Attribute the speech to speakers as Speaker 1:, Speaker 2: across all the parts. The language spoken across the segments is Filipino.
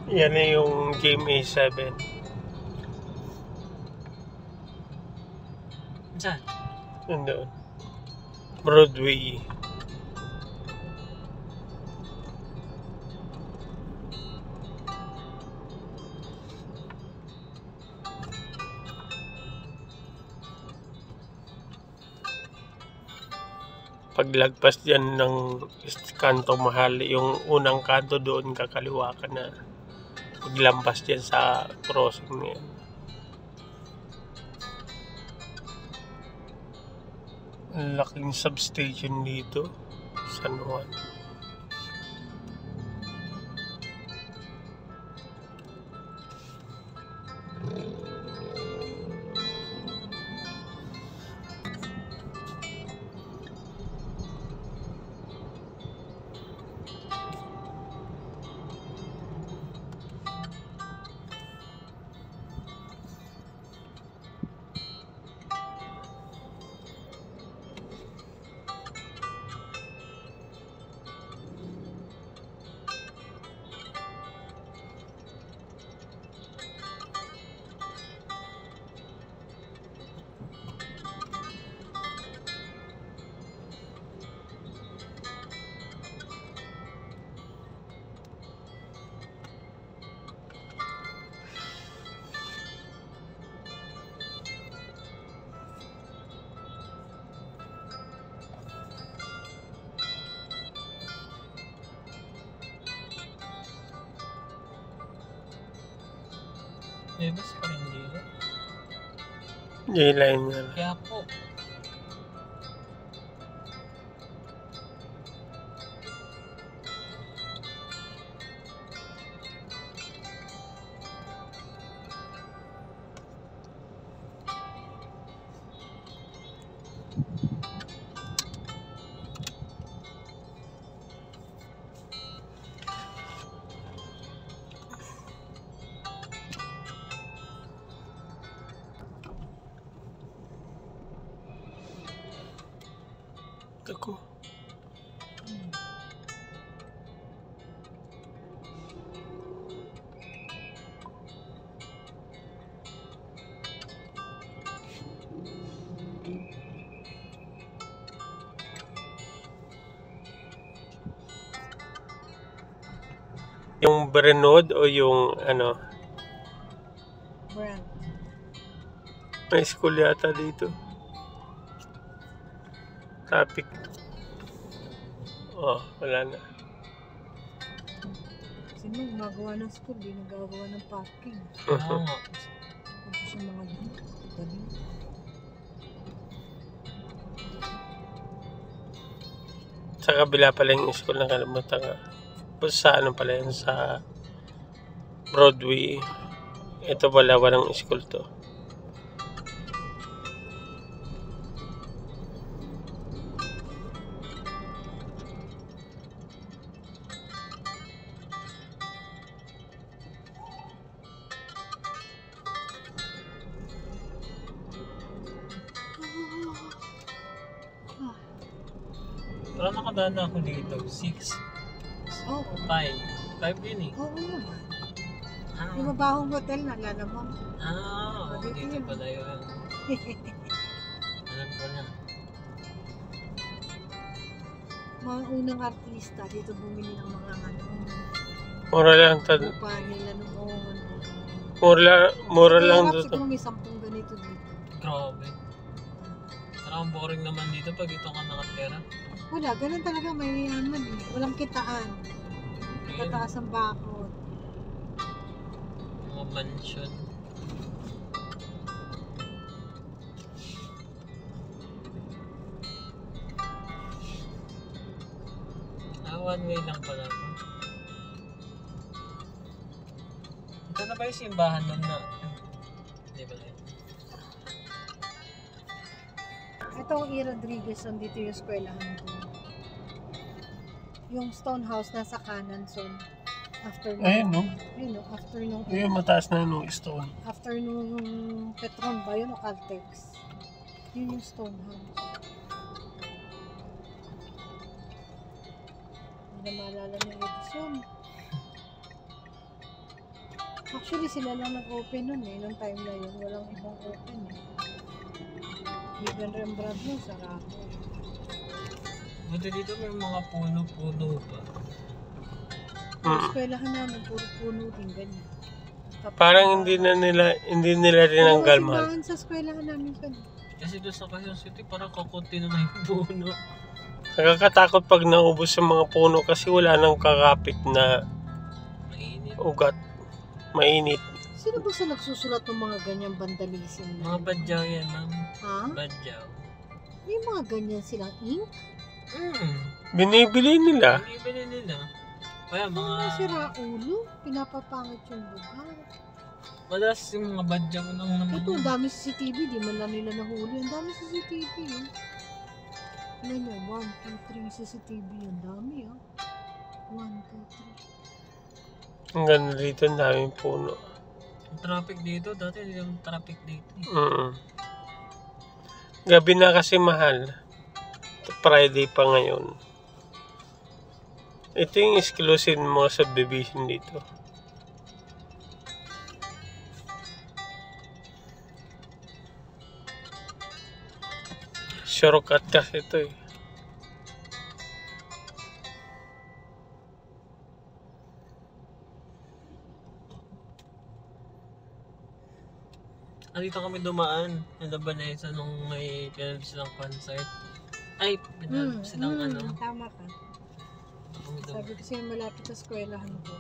Speaker 1: Yan na yung GMA7.
Speaker 2: Saan?
Speaker 1: Nandun. Broadway. Paglagpas dyan ng kanto mahal, yung unang kanto doon kakaliwa ka na. Paglampas dyan sa crossing na yan. Ang laking substation dito. San Juan.
Speaker 2: Davis pa rin dito.
Speaker 1: J-line yan.
Speaker 2: Kaya po.
Speaker 1: Ako. Yung Brennod o yung ano?
Speaker 3: Brand.
Speaker 1: May school yata dito. Traffic. Oh, wala na.
Speaker 3: Kasi nung gumagawa ng school, di nagagawa ng parking.
Speaker 2: Oo nga.
Speaker 3: Kasi sa mga gabi.
Speaker 1: Sa kabila pala yung school na kalimutan ka. Basta sa ano pala yun, sa Broadway. Ito pala walang school to.
Speaker 2: Pero nakadaan na ako dito. 6.
Speaker 3: Oo.
Speaker 2: 5. 5 yun eh.
Speaker 3: Oo naman.
Speaker 2: Ah,
Speaker 3: Yung mabahong hotel na, lala mo.
Speaker 2: dito
Speaker 3: Dito yun.
Speaker 2: pala yun. Alam ko na.
Speaker 3: Mga unang artista dito bumili ng mga ano.
Speaker 1: Mura lang to.
Speaker 3: Upa nila noon.
Speaker 1: Mura lang
Speaker 3: Kaya
Speaker 1: to.
Speaker 3: siguro may 10 ganito dito.
Speaker 2: Grabe. Parang boring naman dito pag dito ka nakatera.
Speaker 3: Wala, ganun talaga may yaman eh. Walang kitaan.
Speaker 2: Ayun,
Speaker 3: Tataas ang bakod.
Speaker 2: mga mansion. One way lang pala ito. Ito na ba yung simbahan nun na? Hindi ba yun?
Speaker 3: Ito ang E. Rodriguez, dito yung eskwelahan ko. Yung Stonehouse nasa kanan, son. After nung,
Speaker 1: Ayun, no?
Speaker 3: Yun, no? After nung,
Speaker 1: Yung mataas na yung stone.
Speaker 3: after nung Petron ba yun o Caltex? Yun yung Stonehouse. Hindi na maalala ni Edison. Actually, sila lang nag-open nun eh. Nung time na yun, walang ibang open eh. Even Rembrandt nun, sarado eh.
Speaker 2: Buti dito may mga puno-puno pa.
Speaker 3: Sa eskwelahan namin, puro puno din ganyan. Tapos,
Speaker 1: Parang hindi nila tinanggal, mahal.
Speaker 3: simbahan sa eskwelahan namin kan.
Speaker 2: Kasi doon sa Quezon City, parang kakunti na yung puno.
Speaker 1: Nakakatakot pag naubos yung mga puno kasi wala nang kakapit na
Speaker 2: Mainit.
Speaker 1: ugat. Mainit.
Speaker 3: Sino ba sa nagsusulat ng mga ganyang vandalism na?
Speaker 2: Mga badyaw yan, ma'am.
Speaker 3: Ha?
Speaker 2: Badyaw.
Speaker 3: May mga ganyan silang ink?
Speaker 1: Binibili nila.
Speaker 2: Ibili nila. Kaya
Speaker 3: Mga
Speaker 2: mga...
Speaker 3: sira ulo, pinapapangit yung lugar.
Speaker 2: Madalas yung mga badyaw ng naman.
Speaker 3: Ito, ang dami CCTV, di man lang nila nahuli. Ang dami CCTV eh. Ano nyo, 1, 2, 3 CCTV. Ang dami ah. 1, 2, 3.
Speaker 1: Ang ganda dito, ang daming puno.
Speaker 2: Yung traffic dito, dati hindi yung traffic dito.
Speaker 1: Gabi na kasi mahal. Friday pa ngayon. Ito yung exclusive ng mga subdivision dito. Shortcut kasi ito eh.
Speaker 2: Dito kami dumaan. Nalaban na isa nung may pinalab silang concert. Ay, pinalab silang ano.
Speaker 3: Tama ka.
Speaker 2: Kami dumaan.
Speaker 3: Sabi ko siya malapit sa eskwelahan ko.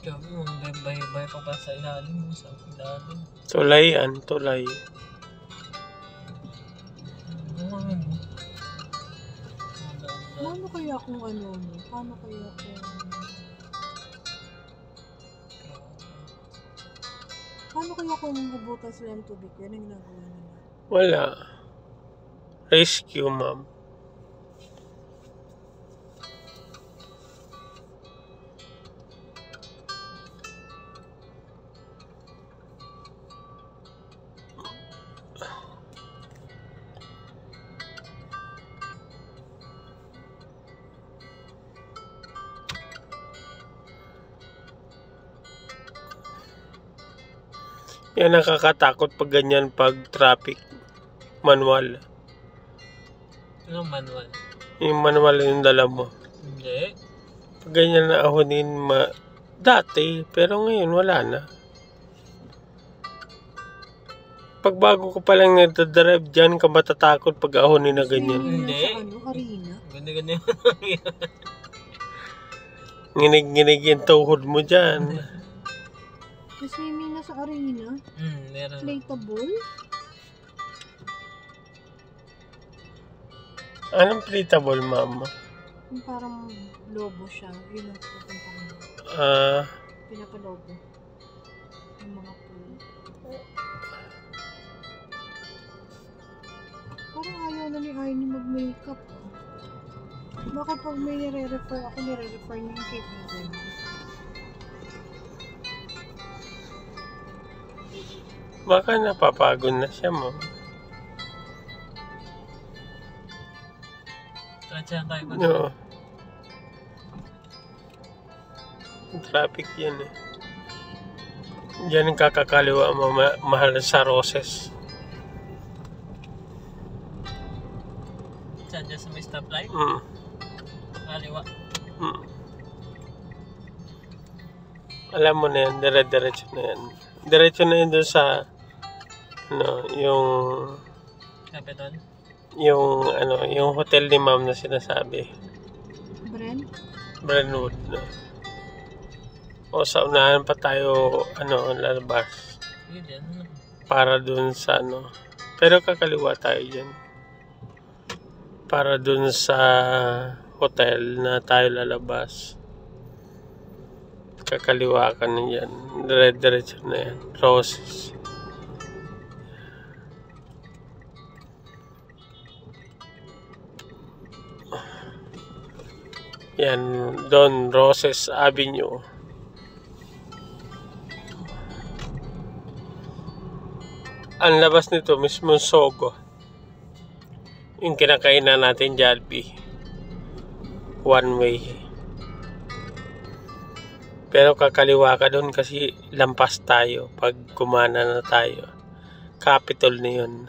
Speaker 2: Grabe, bay pa pa sa ilalim. Sa ilalim.
Speaker 1: Tulayan, tulay.
Speaker 3: Paano kaya kung ano? Paano kaya kung... Paano kaya kung hubutan sila ng tubig? Yan ang ginagawa nila.
Speaker 1: Wala. Rescue, ma'am. Yan nakakatakot pag ganyan pag traffic. Manual.
Speaker 2: Anong manual?
Speaker 1: Yung manual yung dala mo.
Speaker 2: Hindi.
Speaker 1: Pag ganyan na ahonin dati, pero ngayon wala na. Pag bago ko palang nagdadrive dyan, ka matatakot pag ahonin na ganyan.
Speaker 2: Hindi.
Speaker 3: Sa ano, arena.
Speaker 2: Ganda-ganda.
Speaker 1: Nginig-nginig yung tuhod mo dyan.
Speaker 3: May swimming na sa arena.
Speaker 2: Meron.
Speaker 3: Inflatable.
Speaker 1: Anong inflatable, ma'am?
Speaker 3: Yung parang lobo siya. Yun ang pupuntahan. Pinapalobo. Yung mga pool. Parang ayaw na ni Aini mag-makeup. Bakit pag may nire-refer ako, nire-refer niya yung kaibigan niya?
Speaker 1: Baka napapagod na siya mo.
Speaker 2: Tratsahan tayo ba?
Speaker 1: No. Traffic yan eh. Diyan ang kakakaliwa mo mahal sa Roses.
Speaker 2: Saan dyan sa may stoplight? Kaliwa.
Speaker 1: Alam mo na yan, dire-diretso na yan. Diretso na yun doon sa yung
Speaker 2: Capitol?
Speaker 1: yung hotel ni ma'am na sinasabi. Brentwood. No? O sa unahan pa tayo lalabas.
Speaker 2: Yun yan.
Speaker 1: Para doon sa pero kakaliwa tayo dyan. Para doon sa hotel na tayo lalabas. Kakaliwa ka na yan. Dire-diretso na yan. Roses. Yan. Doon, Roses Avenue. Ang labas nito mismo Sogo. Yung kinakainan natin Jollibee. One way. Pero kakaliwa ka doon kasi lampas tayo pag kumana na tayo. Capitol na yun.